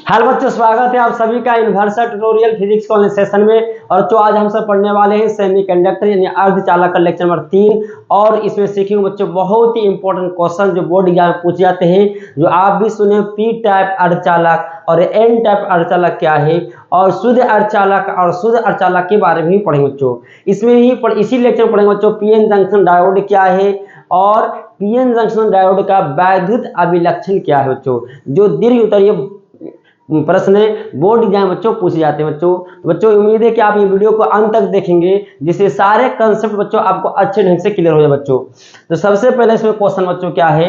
Hello बच्चों, स्वागत है आप सभी का यूनिवर्सल ट्यूटोरियल फिजिक्स के सेशन में। और तो आज हम सब पढ़ने वाले हैं सेमीकंडक्टर यानी अर्धचालक का लेक्चर नंबर 3। और इसमें सीखेंगे बच्चों बहुत ही इंपॉर्टेंट क्वेश्चन जो बोर्ड एग्जाम में पूछे जाते हैं, जो आप भी सुने। पी टाइप अर्धचालक और एन टाइप अर्धचालक क्या है, और शुद्ध अर्धचालक और शुद्ध अर्धचालक के बारे में भी पढ़ेंगे बच्चों। इसमें ही इसी लेक्चर में पढ़ेंगे बच्चों पीएन जंक्शन डायोड क्या है और पीएन जंक्शन डायोड का वैद्युत अभिलक्षण क्या है बच्चों, जो दीर्घ उत्तरीय प्रश्न बोर्ड एग्जाम बच्चों पूछे जाते हैं बच्चों उम्मीद है कि आप ये वीडियो को अंत तक देखेंगे, जिससे सारे कंसेप्ट बच्चों आपको अच्छे ढंग से क्लियर हो जाए बच्चों। तो सबसे पहले इसमें क्वेश्चन बच्चों क्या है,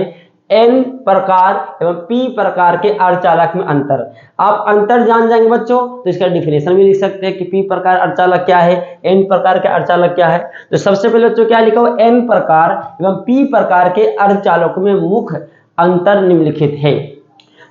एन प्रकार एवं पी प्रकार के अर्धचालक में अंतर। आप अंतर जान जाएंगे बच्चों तो इसका डिफिनेशन भी लिख सकते हैं कि पी प्रकार अर्धचालक क्या है, एन प्रकार के अर्धचालक क्या है। तो सबसे पहले बच्चों क्या लिखा हो, एन प्रकार एवं पी प्रकार के अर्धचालकों में मुख्य अंतर निम्नलिखित है।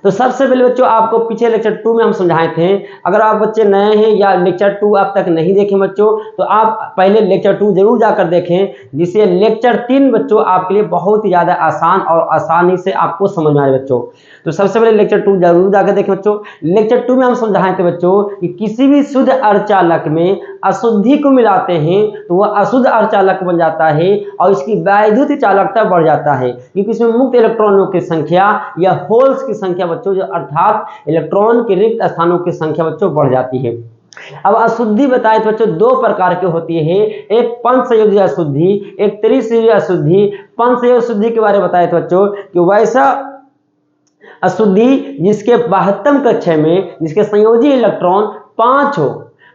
तो सबसे पहले बच्चों आपको पीछे लेक्चर 2 में हम समझाए थे। अगर आप बच्चे नए हैं या लेक्चर 2 अब तक नहीं देखें बच्चों, तो आप पहले लेक्चर 2 जरूर जाकर देखें, जिससे लेक्चर 3 बच्चों आपके लिए बहुत ही ज़्यादा आसान और आसानी से आपको समझ में आए बच्चों। तो सबसे पहले लेक्चर 2 जरूर जाकर देखें बच्चों। लेक्चर 2 में हम समझाए थे बच्चों कि किसी भी शुद्ध अर्धचालक में अशुद्धि को मिलाते हैं तो वह अशुद्ध अर्धचालक बन जाता है और इसकी वैद्युत चालकता बढ़ जाता है, क्योंकि इसमें मुक्त इलेक्ट्रॉनों की संख्या या होल्स की संख्या बच्चों, जो अर्थात इलेक्ट्रॉन के रिक्त स्थानों की संख्या बच्चों बढ़ जाती है। अब अशुद्धि बताए तो बच्चों 2 प्रकार की होती है, एक पंचसंयोजी अशुद्धि, एक त्रिसंयोजी अशुद्धि। पंचसंयोजी अशुद्धि के बारे में बताए तो बच्चों कि वैसा अशुद्धि जिसके 72 कक्षा में जिसके संयोजी इलेक्ट्रॉन 5 हो।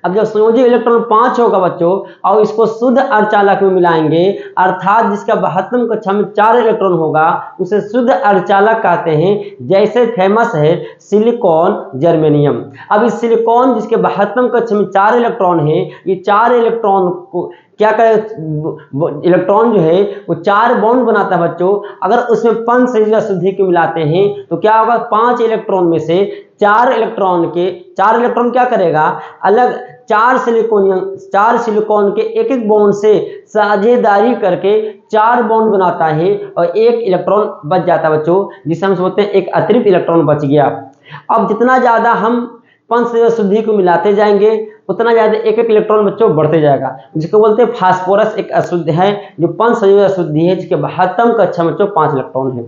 अब जब संयोजी इलेक्ट्रॉन 5 होगा बच्चों और इसको शुद्ध अर्धचालक में मिलाएंगे, अर्थात जिसका 72 कक्षा में 4 इलेक्ट्रॉन होगा, उसे शुद्ध अर्धचालक कहते हैं। जैसे फेमस है सिलिकॉन, जर्मेनियम। अब इस सिलिकॉन जिसके 72 कक्षा में 4 इलेक्ट्रॉन है, ये 4 इलेक्ट्रॉन को क्या करे, इलेक्ट्रॉन जो है वो 4 बॉन्ड बनाता है बच्चों। अगर उसमें पंचसंयोजी अशुद्धि को मिलाते हैं तो क्या होगा, 5 इलेक्ट्रॉन में से 4 इलेक्ट्रॉन क्या करेगा, अलग 4 सिलिकॉन के एक बॉन्ड से साझेदारी करके 4 बॉन्ड बनाता है और 1 इलेक्ट्रॉन बच जाता है बच्चों, जिसे हम बोलते हैं एक अतिरिक्त इलेक्ट्रॉन बच गया। अब जितना ज्यादा हम पंचसंयोजी अशुद्धि को मिलाते जाएंगे उतना ज्यादा एक इलेक्ट्रॉन बच्चों बढ़ते जाएगा, जिसको बोलते हैं फास्फोरस। एक अशुद्ध है जो पंचसंयोजी अशुद्धि है, जिसके 72 कक्षा बच्चों 5 इलेक्ट्रॉन है।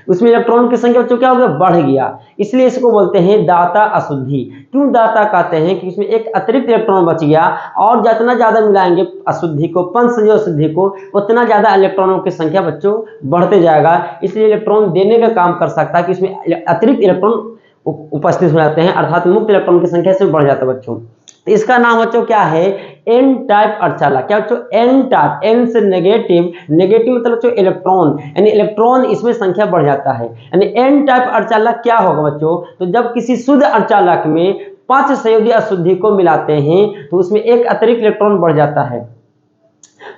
उसमें इलेक्ट्रॉन की संख्या बच्चों क्या हो गया, बढ़ गया, इसलिए इसको बोलते हैं दाता अशुद्धि। क्यों दाता कहते हैं कि इसमें एक अतिरिक्त इलेक्ट्रॉन बच गया, और जितना ज्यादा मिलाएंगे अशुद्धि को, पंचसंयोजी अशुद्धि को, उतना ज्यादा इलेक्ट्रॉनों की संख्या बच्चों बढ़ते जाएगा। इसलिए इलेक्ट्रॉन देने का काम कर सकता है कि इसमें अतिरिक्त इलेक्ट्रॉन उपस्थित हो जाते हैं, अर्थात मुक्त इलेक्ट्रॉन की संख्या से बढ़ जाता है बच्चों। तो इसका नाम बच्चों क्या है, एन टाइप अर्धचालक। क्या बच्चों, एन टाइप, एन से नेगेटिव मतलब बच्चों इलेक्ट्रॉन, यानी इलेक्ट्रॉन इसमें संख्या बढ़ जाता है। यानी एन टाइप अर्धचालक क्या होगा बच्चों, तो जब किसी शुद्ध अर्धचालक में पंचसंयोजी अशुद्धि को मिलाते हैं तो उसमें एक अतिरिक्त इलेक्ट्रॉन बढ़ जाता है।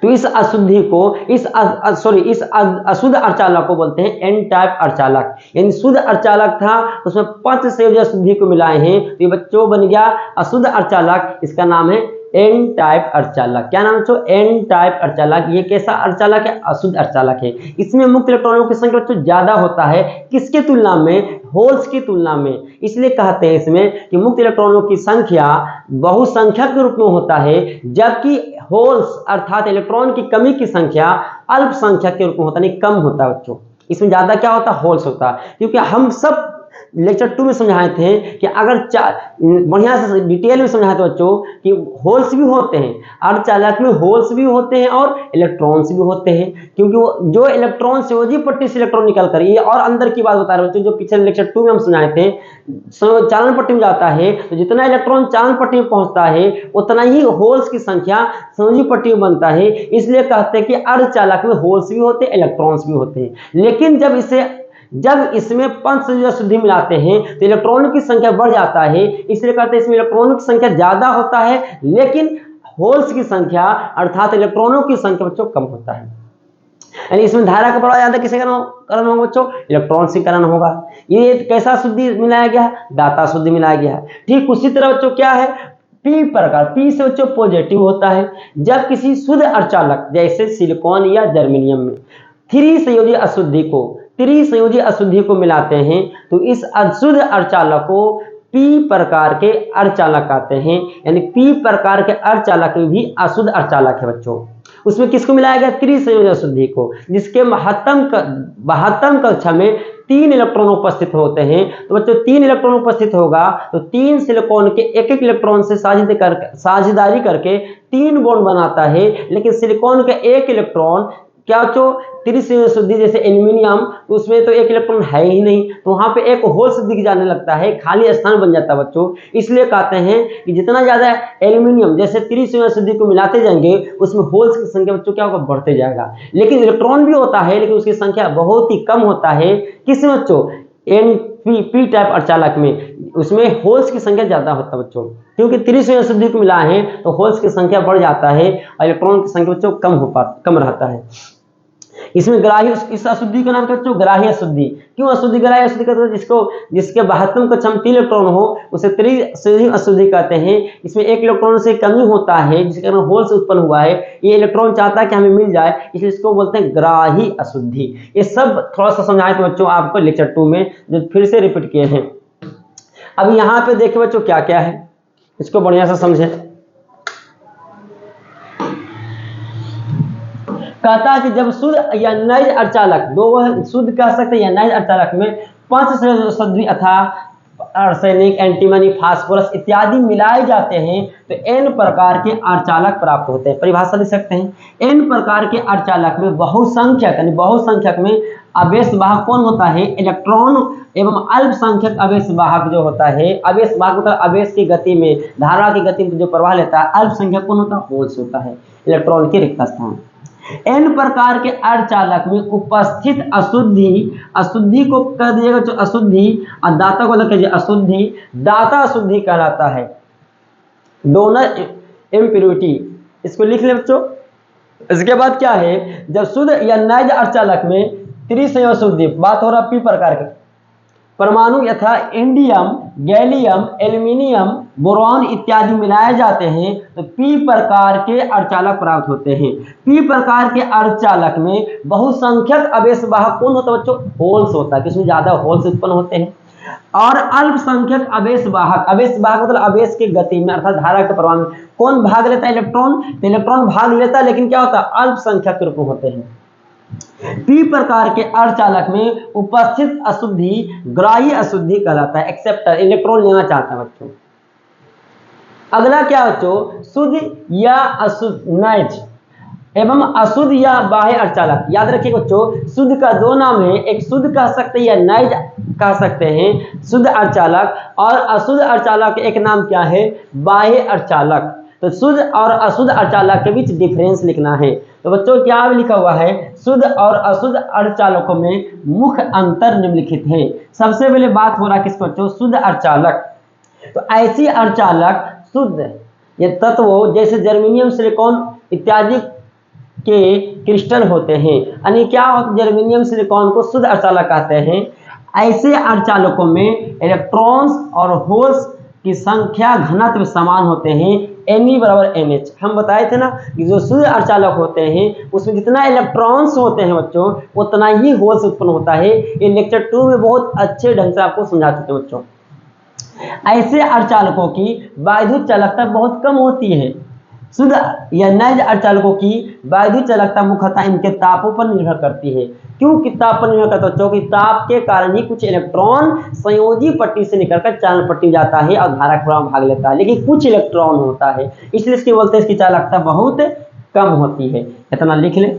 तो इस अशुद्धि को इस अशुद्ध अर्धचालक को बोलते हैं एन टाइप अर्धचालक। यानी शुद्ध अर्धचालक था, उसमें पंचसंयोजी अशुद्धि को मिलाए हैं तो ये बच्चों बन गया अशुद्ध अर्धचालक। इसका नाम है एन टाइप अर्धचालक। क्या नाम बच्चों, एन टाइप अर्धचालक। ये कैसा अर्धचालक है, अशुद्ध अर्धचालक है। इसमें मुक्त इलेक्ट्रॉनों की संख्या बच्चों ज्यादा होता है, किसके तुलना में, होल्स की तुलना में। इसलिए कहते हैं इसमें कि मुक्त इलेक्ट्रॉनों की संख्या बहुसंख्यक के रूप में होता है, जबकि होल्स अर्थात इलेक्ट्रॉन की कमी की संख्या अल्पसंख्यक के रूप में होता है, कम होता है बच्चों। इसमें ज्यादा क्या होता है, होल्स होता है। क्योंकि हम सब लेक्चर 2 में समझाए थे कि अगर बढ़िया से डिटेल में समझाए थे बच्चों कि होल्स भी होते हैं, अर्धचालक में होल्स भी होते हैं और इलेक्ट्रॉन्स भी होते हैं। क्योंकि वो जो इलेक्ट्रॉन संयोजी पट्टी से इलेक्ट्रॉन निकल कर, ये और अंदर की बात बता रहे बच्चों, जो पिछले लेक्चर 2 में हम समझाए थे, चालन पट्टी में जाता है तो जितना इलेक्ट्रॉन चालन पट्टी में पहुंचता है उतना ही होल्स की संख्या संयोजी पट्टी में बनता है। इसलिए कहते हैं कि अर्धचालक में होल्स भी होते हैं, इलेक्ट्रॉन्स भी होते हैं। लेकिन जब इसमें पंचसंयोजी अशुद्धि मिलाते हैं तो इलेक्ट्रॉनों की संख्या बढ़ जाता है। इसलिए कहते हैं इसमें इलेक्ट्रॉनों की संख्या ज्यादा होता है, लेकिन होल्स की संख्या अर्थात इलेक्ट्रॉनों की संख्या बच्चों कम होता है। यानी इसमें धारा का प्रवाह ज्यादा किसे करना होगा बच्चों, इलेक्ट्रॉन से करना होगा। ये कैसा शुद्धि मिलाया गया, दाता शुद्धि मिलाया गया। ठीक उसी तरह बच्चों क्या है, पी प्रकार, पी से बच्चों पॉजिटिव होता है। जब किसी शुद्ध अर्धचालक जैसे सिलिकॉन या जर्मेनियम में त्रिसंयोजी अशुद्धि को मिलाते हैं तो इस अशुद्ध अर्धचालक को p प्रकार के अर्धचालक आते हैं, यानी p प्रकार के अर्धचालक में भी अशुद्ध अर्धचालक है बच्चों। उसमें किसको मिलाया गया? त्रिसंयोजक अशुद्धि को, जिसके महत्तम कक्षा में 3 इलेक्ट्रॉन उपस्थित होते हैं। तो बच्चों 3 इलेक्ट्रॉन उपस्थित होगा तो 3 सिलिकॉन के एक एक इलेक्ट्रॉन से साझेदारी करके 3 बॉन्ड बनाता है, लेकिन सिलिकॉन का एक इलेक्ट्रॉन क्या बच्चों? त्रिसंयोजक अशुद्धि जैसे एल्यूमिनियम, तो उसमें तो एक इलेक्ट्रॉन है ही नहीं, तो वहां पे एक होल्स दिख जाने लगता है, खाली स्थान बन जाता है बच्चों। इसलिए कहते हैं कि जितना ज्यादा एल्यूमिनियम जैसे त्रिसंयोजक अशुद्धि को मिलाते जाएंगे उसमें होल्स की संख्या बच्चों क्या होगा? बढ़ते जाएगा। लेकिन इलेक्ट्रॉन भी होता है, लेकिन उसकी संख्या बहुत ही कम होता है। किसमें बच्चों? P टाइप अर्धचालक में, उसमें होल्स की संख्या ज्यादा होता है बच्चों, क्योंकि त्रिसंयोजक अशुद्धि को मिला है तो होल्स की संख्या बढ़ जाता है और इलेक्ट्रॉन की संख्या बच्चों कम रहता है। इसमें ग्राही, इस अशुद्धि का नाम क्या बच्चों? ग्राही अशुद्धि। क्यों अशुद्धि ग्राही अशुद्धि कहते हैं? जिसके महत्तम कक्षा में 3 इलेक्ट्रॉन हो उसे त्रिसंयोजक अशुद्धि कहते हैं। इसमें एक इलेक्ट्रॉन से कमी होता है जिसके कारण होल्स उत्पन्न हुआ है, ये इलेक्ट्रॉन चाहता है कि हमें मिल जाए, इसलिए इसको बोलते हैं ग्राही अशुद्धि। ये सब थोड़ा सा समझाए थे बच्चों आपको लेक्चर 2 में, जो फिर से रिपीट किए हैं। अब यहाँ पे देखिए बच्चों क्या क्या है, इसको बढ़िया से समझे। कहता है कि जब शुद्ध या नैज अर्धचालक, दो शुद्ध कह सकते हैं या नैज अर्धचालक में 5 संयोजक अशुद्धि अथा आर्सेनिक, एंटीमनी, फास्फोरस इत्यादि मिलाए जाते हैं तो n प्रकार के अर्धचालक प्राप्त होते हैं। परिभाषा लिख सकते हैं, n प्रकार के अर्धचालक में बहुसंख्यक यानी बहुसंख्यक में आवेश वाहक कौन होता है? इलेक्ट्रॉन एवं अल्पसंख्यक आवेश वाहक जो होता है, आवेश वाहक मतलब आवेश की गति में, धारा की गति में जो प्रवाह लेता है, अल्पसंख्यक कौन होता है? होल्स होता है, इलेक्ट्रॉन के रिक्त स्थान। n प्रकार के अर्धचालक में उपस्थित अशुद्धि को कह दीजिएगा जो अशुद्धि, और दाता को लग कीजिए अशुद्धि, दाता अशुद्धि कहलाता है, डोनर इम्प्योरिटी। इसको लिख ले बच्चों। इसके बाद क्या है? जब शुद्ध या नैज अर्धचालक में त्रिसंयोजक अशुद्धि, बात हो रहा P प्रकार के परमाणु यथा इंडियम, गैलियम, एल्यूमिनियम, बोरॉन इत्यादि मिलाए जाते हैं तो P प्रकार के अर्धचालक प्राप्त होते हैं। P प्रकार के अर्धचालक में बहुसंख्यक आवेश वाहक कौन होता है बच्चों? होल्स होता है, किसमें ज्यादा होल्स उत्पन्न होते हैं। और अल्पसंख्यक आवेश वाहक मतलब आवेश की गति में अर्थात धारा के प्रवाह में कौन भाग लेता है? इलेक्ट्रॉन। तो इलेक्ट्रॉन भाग लेता है, लेकिन क्या होता है? अल्पसंख्यक के रूप में होते हैं। P प्रकार के अर्धचालक में उपस्थित अशुद्धि ग्राही अशुद्धि कहलाता है, एक्सेप्टर, इलेक्ट्रॉन लेना चाहता है बच्चों। अगला क्या बच्चों? शुद्ध या अशुद्ध नैज एवं अशुद्ध या बाह्य अर्धचालक। याद रखिए बच्चों, शुद्ध का 2 नाम है, एक शुद्ध कह सकते हैं या नैज कह सकते हैं, शुद्ध अर्धचालक, और अशुद्ध अर्धचालक का एक नाम क्या है? बाह्य अर्धचालक। तो शुद्ध और अशुद्ध अर्धचालक के बीच डिफरेंस लिखना है। तो बच्चों क्या लिखा हुआ है? शुद्ध और अशुद्ध अर्धचालकों में मुख्य अंतर निम्नलिखित है। सबसे पहले बात हो रहा है किस बच्चों? शुद्ध अर्धचालक। तो ऐसी अर्धचालक शुद्ध ये तत्वों जैसे जर्मेनियम, सिलिकॉन इत्यादि के क्रिस्टल होते हैं, यानी क्या जर्मेनियम, सिलिकॉन को शुद्ध अर्धचालक कहते हैं। ऐसे अर्धचालकों में इलेक्ट्रॉन्स और होल्स की संख्या घनत्व समान होते हैं, Ne बराबर NH। हम बताए थे ना कि जो शुद्ध अर्धचालक होते हैं उसमें जितना इलेक्ट्रॉन्स होते हैं बच्चों उतना ही होल्स उत्पन्न होता है। ये लेक्चर 2 में बहुत अच्छे ढंग से आपको समझा चुके हैं बच्चों। ऐसे अर्धचालकों की वैद्युत चालकता बहुत कम होती है। शुद्ध या नैज अर्धचालकों की वैद्युत चालकता मुख्यतः इनके तापों पर निर्भर करती है। क्यों कि ताप पर निर्भर करता है? क्योंकि ताप के कारण ही कुछ इलेक्ट्रॉन संयोजी पट्टी से निकलकर चालन पट्टी जाता है और धारा प्रवाह में भाग लेता है, लेकिन कुछ इलेक्ट्रॉन होता है, इसलिए इसकी बोलते हैं इसकी चालकता बहुत कम होती है। इतना लिख ले।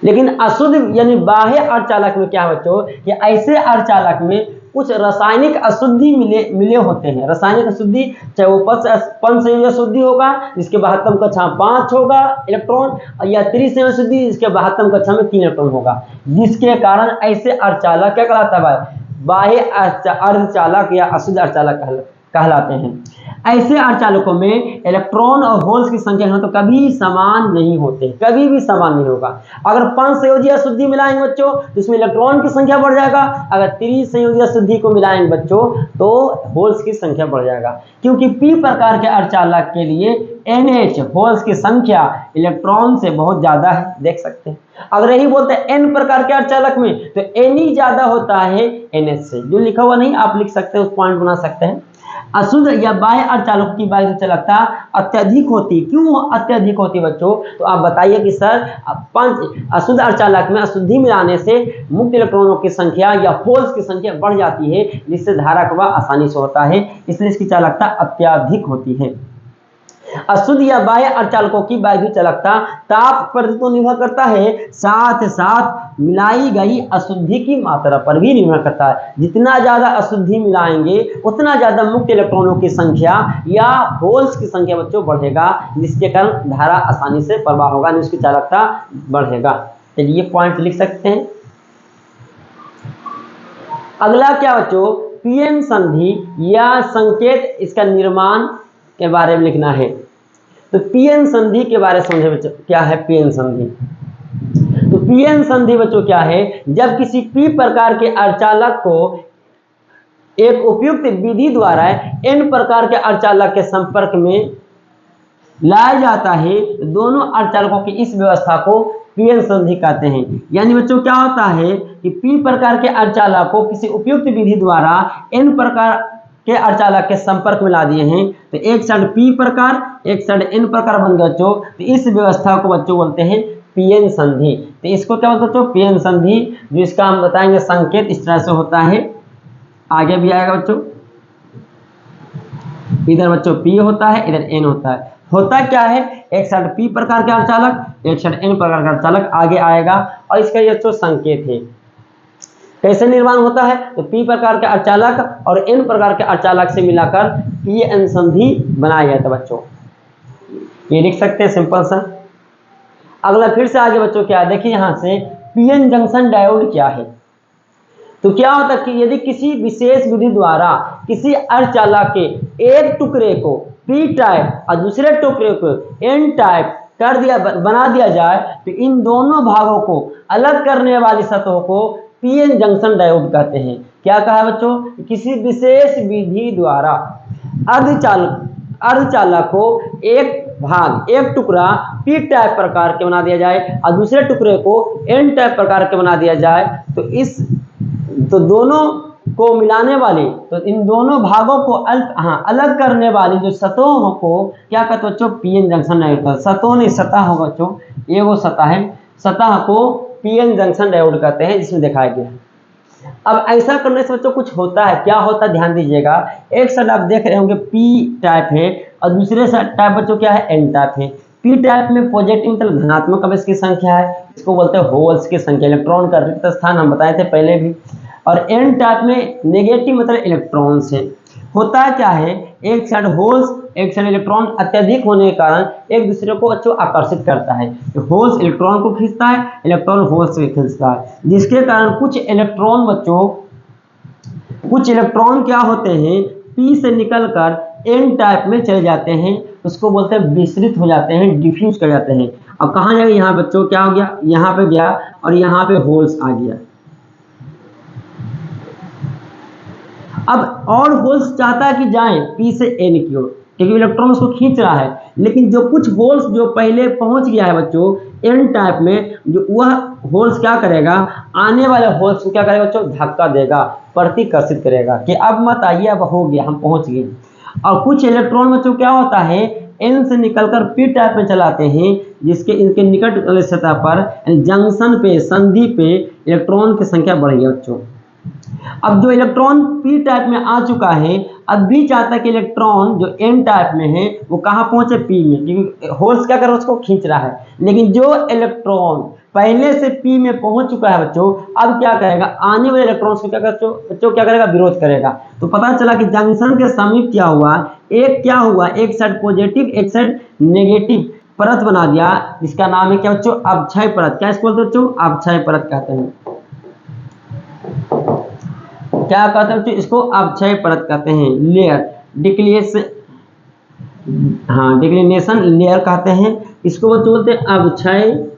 लेकिन अशुद्ध यानी बाह्य अर्धचालक में क्या है बच्चों? कि ऐसे अर्धचालक में कुछ रासायनिक अशुद्धि मिले होते हैं। रासायनिक अशुद्धि चाहे वो पंचसंयोजक अशुद्धि होगा जिसके महत्तम कक्षा 5 होगा इलेक्ट्रॉन, या त्रिसंयोजक अशुद्धि जिसके महत्तम कक्षा में 3 इलेक्ट्रॉन होगा, जिसके कारण ऐसे अर्धचालक क्या कहलाता है? बाह्य अर्धचालक या अशुद्ध अर्धचालक कहलाते हैं। ऐसे अर्धचालकों में इलेक्ट्रॉन और होल्स की संख्या तो कभी समान नहीं होते, कभी भी समान नहीं होगा। अगर 5 संयोजी अशुद्धि मिलाएंगे बच्चों तो इसमें इलेक्ट्रॉन की संख्या बढ़ जाएगा, अगर 3 संयोजी अशुद्धि को मिलाएंगे बच्चों तो होल्स की संख्या बढ़ जाएगा, क्योंकि p प्रकार के अर्धचालक के लिए NH होल्स की संख्या इलेक्ट्रॉन से बहुत ज्यादा है, देख सकते हैं। अगर यही बोलते हैं n प्रकार के अर्धचालक में तो Ne ज्यादा होता है NH से, जो लिखा हुआ नहीं आप लिख सकते हैं, उस पॉइंट बना सकते हैं। अशुद्ध या बाह्य अर्धचालकों की बाह्य चालकता अत्यधिक होती, क्यों अत्यधिक होती बच्चों? तो आप बताइए कि सर 5 अशुद्ध अर्धचालक में अशुद्धि मिलाने से मुक्त इलेक्ट्रॉनों की संख्या या होल्स की संख्या बढ़ जाती है, जिससे धारा का प्रवाह आसानी से होता है, इसलिए इसकी चालकता अत्यधिक होती है। अशुद्ध या बाह्य अर्धचालकों की बाह्य चालकता ताप पर तो निर्भर करता है, साथ साथ मिलाई गई अशुद्धि की मात्रा पर भी निर्भर करता है। जितना ज्यादा अशुद्धि मिलाएंगे उतना ज्यादा मुक्त इलेक्ट्रॉनों की संख्या या होल्स की संख्या बच्चों बढ़ेगा, जिसके कारण धारा आसानी से प्रवाह होगा, उसकी चालकता बढ़ेगा। चलिए पॉइंट लिख सकते हैं। अगला क्या बच्चों? पीएन संधि या संकेत, इसका निर्माण के बारे में लिखना है। तो पीएन संधि के बारे में समझे बच्चों, क्या है पीएन संधि? तो पीएन संधि बच्चों क्या है? जब किसी पी प्रकार के अर्धचालक को एक उपयुक्त विधि द्वारा एन प्रकार के अर्धचालक के संपर्क में लाया जाता है, दोनों अर्धचालकों की इस व्यवस्था को पीएन संधि कहते हैं। यानी बच्चों क्या होता है कि पी प्रकार के अर्धचालक को किसी उपयुक्त विधि द्वारा एन प्रकार के अर्धचालक के संपर्क में ला दिए हैं, तो एक साइड पी प्रकार एक साइड एन प्रकार बन गया बच्चों, तो इस व्यवस्था को बच्चों बोलते हैं पीएन संधि। तो इसको क्या बोलते हैं बच्चों? पीएन संधि। जो इसका हम बताएंगे संकेत इस तरह से होता है, आगे भी आएगा बच्चों। इधर बच्चों पी होता है, इधर एन होता है। होता क्या है? एक साइड पी प्रकार के अर्धचालक एक साइड एन प्रकार का अर्धचालक, आगे आएगा। और इसका ये बच्चों संकेत है, कैसे निर्माण होता है? तो पी प्रकार के अर्धचालक और एन प्रकार के अर्धचालक से मिलाकर पीएन संधि बनाया गया था बच्चों, ये लिख सकते हैं सिंपल सा। अगला फिर से आगे बच्चों क्या देखिए, यहां से पीएन जंक्शन डायोड क्या है? तो क्या होता है कि यदि किसी विशेष विधि द्वारा किसी अर्धचालक के एक टुकड़े को पी टाइप और दूसरे टुकड़े को एन टाइप कर दिया बना दिया जाए, तो इन दोनों भागों को अलग करने वाली सतहों को पीएन जंक्शन डायोड कहते हैं। क्या कहा बच्चों? किसी विशेष विधि द्वारा अर्धचालक को एक टुकड़ा पी टाइप प्रकार के बना दिया जाए और दूसरे टुकड़े को एन टाइप प्रकार के बना दिया जाए, तो दोनों को मिलाने वाली, तो इन दोनों भागों को अलग करने वाली जो सतहों को क्या कहते हैं बच्चों? PN junction diode. सतहों नहीं, सतह होगा बच्चों, ये वो सतह है, सतह को पीएन जंक्शन डायोड कहते हैं, जिसमें दिखाया गया है। अब ऐसा करने से बच्चों कुछ होता है, क्या होता है ध्यान दीजिएगा। एक साइड आप देख रहे होंगे पी टाइप है और दूसरे साइड टाइप बच्चों क्या है? एन टाइप है। पी टाइप में पॉजिटिव मतलब धनात्मक अवयव की संख्या है, इसको बोलते हैं होल्स की संख्या, इलेक्ट्रॉन का रिक्त स्थान हम बताए थे पहले भी। और एन टाइप में नेगेटिव मतलब इलेक्ट्रॉन्स है। होता क्या है, एक साइड होल्स एक साइड इलेक्ट्रॉन अत्यधिक होने के कारण एक दूसरे को बच्चों आकर्षित करता है। तो होल्स इलेक्ट्रॉन को खींचता है, इलेक्ट्रॉन होल्स को खींचता है, जिसके कारण कुछ इलेक्ट्रॉन क्या होते हैं? पी से निकलकर एन टाइप में चले जाते हैं, उसको बोलते हैं विस्तृत हो जाते हैं, डिफ्यूज कर जाते हैं। अब कहाँ जाएगा? यहाँ बच्चों क्या हो गया? यहाँ पे गया और यहाँ पे होल्स आ गया। अब और होल्स चाहता है कि जाएं पी से एन की ओर, क्योंकि इलेक्ट्रॉन उसको खींच रहा है, लेकिन जो कुछ होल्स जो पहले पहुंच गया है बच्चों एन टाइप में, जो वह होल्स क्या करेगा? आने वाले होल्स को क्या करेगा बच्चों? धक्का देगा, प्रतिकर्षित करेगा कि अब मत आइए, अब हो गया, हम पहुंच गए। और कुछ इलेक्ट्रॉन बच्चों क्या होता है? एन से निकलकर पी टाइप में चलाते हैं, जिसके इनके निकट वाली सतह पर जंक्शन पे, संधि पे इलेक्ट्रॉन की संख्या बढ़ गई बच्चों। अब जो इलेक्ट्रॉन पी टाइप में आ चुका है, अब भी चाहता है कि इलेक्ट्रॉन जो एन टाइप में है वो कहाँ पहुंचे? पी में, क्योंकि होल्स क्या कर रहा है? उसको खींच रहा है। लेकिन जो इलेक्ट्रॉन पहले से पी में पहुंच चुका है बच्चों, अब क्या करेगा? आने वाले इलेक्ट्रॉन्स को क्या बच्चों क्या करेगा? विरोध करेगा। तो पता चला कि जंक्शन के समीप क्या हुआ? एक साइड पॉजिटिव एक साइड नेगेटिव परत बना दिया, जिसका नाम है क्या बच्चों? अवक्षय परत। क्या इसको बोलते बच्चों? अवक्षय परत कहते हैं। क्या कहते हैं? इसको अवक्षय परत कहते हैं, लेयर। डिक्लिनेशन, हाँ डिक्लिनेशन लेयर कहते हैं इसको। बच्चों बोलते हैं अवक्षय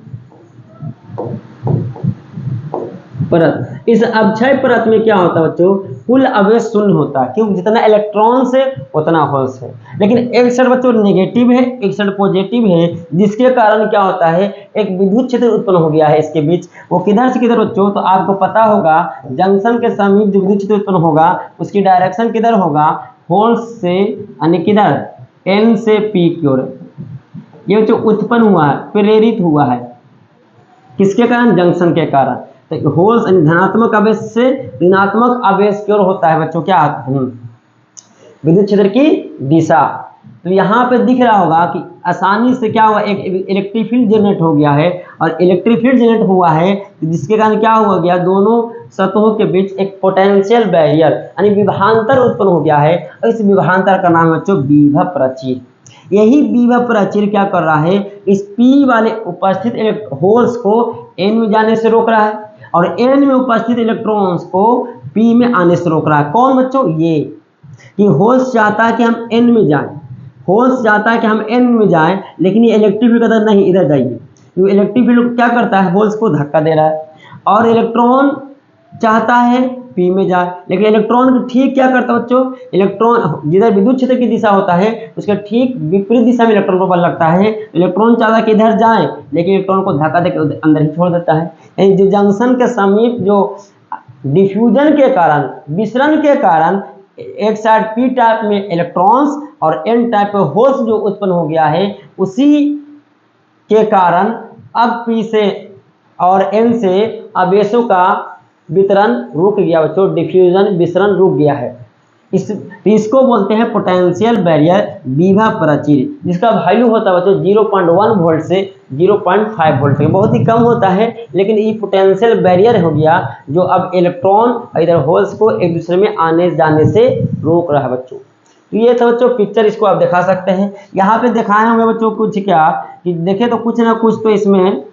परत। इस अवक्षय परत में क्या होता है बच्चों, कुल आवेश शून्य होता है, क्योंकि जितना इलेक्ट्रॉन्स है उतना होल्स है। लेकिन एक साइड बच्चों नेगेटिव है, एक साइड पॉजिटिव है, जिसके कारण क्या होता है, एक विद्युत क्षेत्र उत्पन्न हो गया है इसके बीच। वो किधर से किधर बच्चों, तो आपको पता होगा जंक्शन के समीप जो विद्युत क्षेत्र उत्पन्न होगा उसकी डायरेक्शन किधर होगा, होल्स से, यानी किधर, एन से पी की ओर। ये जो उत्पन्न हुआ है, प्रेरित हुआ है, किसके कारण, जंक्शन के कारण। तो होल्स धनात्मक आवेश से ऋणात्मक आवेश की ओर होता है बच्चों क्या, विद्युत क्षेत्र की दिशा। तो यहाँ पे दिख रहा होगा कि आसानी से क्या हुआ, एक इलेक्ट्रिक फील्ड जनरेट हो गया है, और इलेक्ट्रिक फील्ड जनरेट हुआ है जिसके कारण क्या हो गया, दोनों सतहों के बीच एक पोटेंशियल बैरियर यानी विभवांतर उत्पन्न हो गया है। और इस विभवांतर का नाम है बच्चों विभव प्राचीर। यही विभव प्राचीर क्या कर रहा है, इस P वाले उपस्थित होल्स को N में जाने से रोक रहा है, और N में उपस्थित इलेक्ट्रॉन्स को P में आने से रोक रहा है। कौन बच्चों, ये कि होल्स चाहता है कि हम N में जाएं, होल्स चाहता है कि हम N में जाएं, लेकिन ये इलेक्ट्रिक फील्ड कहता है नहीं इधर जाइए। ये इलेक्ट्रिक फील्ड क्या करता है, होल्स को धक्का दे रहा है, और इलेक्ट्रॉन चाहता है P में जाए, लेकिन इलेक्ट्रॉन ठीक क्या करता है बच्चों, इलेक्ट्रॉन जिधर विद्युत क्षेत्र की दिशा होता है उसके ठीक विपरीत दिशा में इलेक्ट्रॉन को बल लगता है। इलेक्ट्रॉन चाहता है कि इधर जाए, लेकिन इलेक्ट्रॉन को धक्का देकर अंदर ही छोड़ देता है। यानी जो जंक्शन के समीप जो डिफ्यूजन के कारण, विसरण के कारण एक साइड P टाइप में इलेक्ट्रॉन्स और N टाइप में होल्स जो उत्पन्न हो गया है, उसी के कारण अब P से और N से आवेशों का वितरण रुक गया बच्चों, डिफ्यूजन विसरण रुक गया है। इसको बोलते हैं पोटेंशियल बैरियर विभव प्राचीर, जिसका वैल्यू होता है बच्चों 0.1 वोल्ट से 0.5 वोल्ट तक, बहुत ही कम होता है। लेकिन ये पोटेंशियल बैरियर हो गया जो अब इलेक्ट्रॉन इधर होल्स को एक दूसरे में आने जाने से रोक रहा है बच्चों। तो ये था बच्चों पिक्चर, इसको आप दिखा सकते हैं। यहाँ पे दिखाए होंगे बच्चों कुछ क्या, कि देखे तो कुछ ना कुछ तो इसमें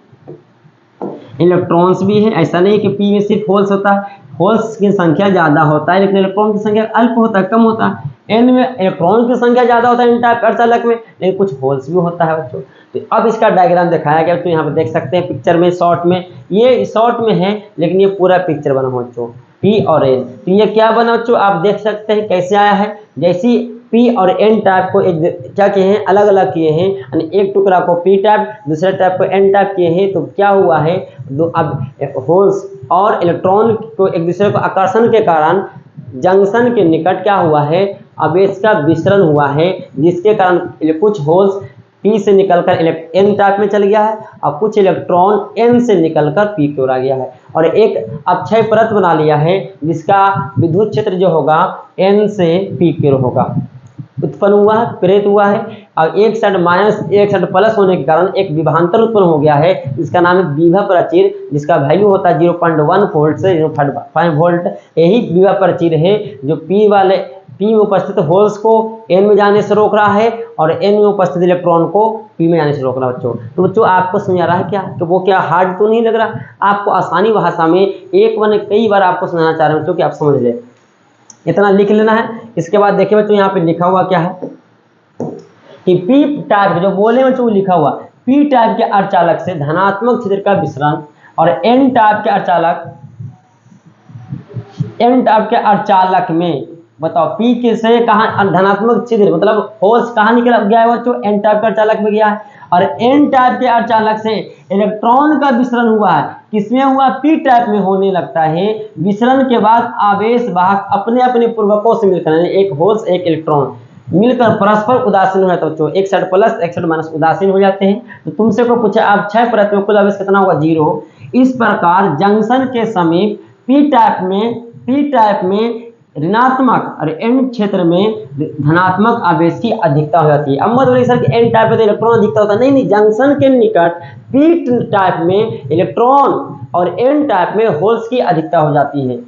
इलेक्ट्रॉन्स भी है। ऐसा नहीं कि P में सिर्फ होल्स होता है, होल्स की संख्या ज़्यादा होता है लेकिन इलेक्ट्रॉन की संख्या अल्प होता है, कम होता है। N में इलेक्ट्रॉन की संख्या ज़्यादा होता है N टाइप अर्धचालक में, लेकिन कुछ होल्स भी होता है बच्चों। तो अब इसका डायग्राम दिखाया गया, तो यहाँ पे देख सकते हैं पिक्चर में, शॉर्ट में, ये शॉर्ट में है लेकिन ये पूरा पिक्चर बना हो बच्चों P और N। तो ये क्या बना बच्चों, आप देख सकते हैं कैसे आया है। जैसी P और N टाइप को एक क्या किए हैं, अलग अलग किए हैं, यानी एक टुकड़ा को P टाइप दूसरे टाइप को N टाइप किए हैं। तो क्या हुआ है, दो अब होल्स और इलेक्ट्रॉन को एक दूसरे को आकर्षण के कारण जंक्शन के निकट क्या हुआ है, आवेश का विसरण हुआ है, जिसके कारण कुछ होल्स P से निकलकर N टाइप में चल गया है और कुछ इलेक्ट्रॉन N से निकलकर P की ओर आ गया है, और एक अक्षय परत बना लिया है जिसका विद्युत क्षेत्र जो होगा N से P की ओर होगा, उत्पन्न हुआ है, प्रेरित हुआ है। और एक साइड माइनस एक साइड प्लस होने के कारण एक विभवांतर उत्पन्न हो गया है, जिसका नाम है विभव प्राचीर, जिसका वैल्यू होता है 0.1 वोल्ट से 0.5 वोल्ट। यही विभव प्राचीर है जो P में उपस्थित होल्स को N में जाने से रोक रहा है और N में उपस्थित इलेक्ट्रॉन को P में जाने से रोक रहा है बच्चों। तो बच्चों आपको समझ आ रहा है क्या, तो वो क्या हार्ड तो नहीं लग रहा, आपको आसानी भाषा में एक बार कई बार आपको समझाना चाह रहे हैं बच्चों कि आप समझ लें, इतना लिख लेना है। इसके बाद देखिए बच्चों यहाँ पे लिखा हुआ क्या है कि P टाइप जो बोले बच्चों लिखा हुआ, P टाइप के अर्धचालक से धनात्मक क्षेत्र का विसरण और N टाइप के अर्धचालक में, बताओ P के से कहाँ धनात्मक छिद्र मतलब होल्स कहाँ निकल गया है बच्चों, N टाइप के अर्धचालक में गया है, और N टाइप के अर्धचालक से इलेक्ट्रॉन का विसरण हुआ है, किसमें हुआ, P टाइप में होने लगता है। विसरण के बाद आवेश वाहक अपने अपने पूर्वकों से मिलकर, एक होल्स एक इलेक्ट्रॉन मिलकर परस्पर उदासीन हो जाता है बच्चों, एक साइड प्लस एक साइड माइनस उदासीन हो जाते हैं। तो तुमसे को पूछा आप 6 परत में कुल आवेश कितना होगा, 0। इस प्रकार जंक्शन के समीप P टाइप में ऋणात्मक और N क्षेत्र में धनात्मक आवेश की अधिकता हो जाती है। अब मत बोलिए सर कि N टाइप में इलेक्ट्रॉन अधिकता होता है, नहीं, जंक्शन के निकट P टाइप में इलेक्ट्रॉन और N टाइप में होल्स की अधिकता हो जाती है।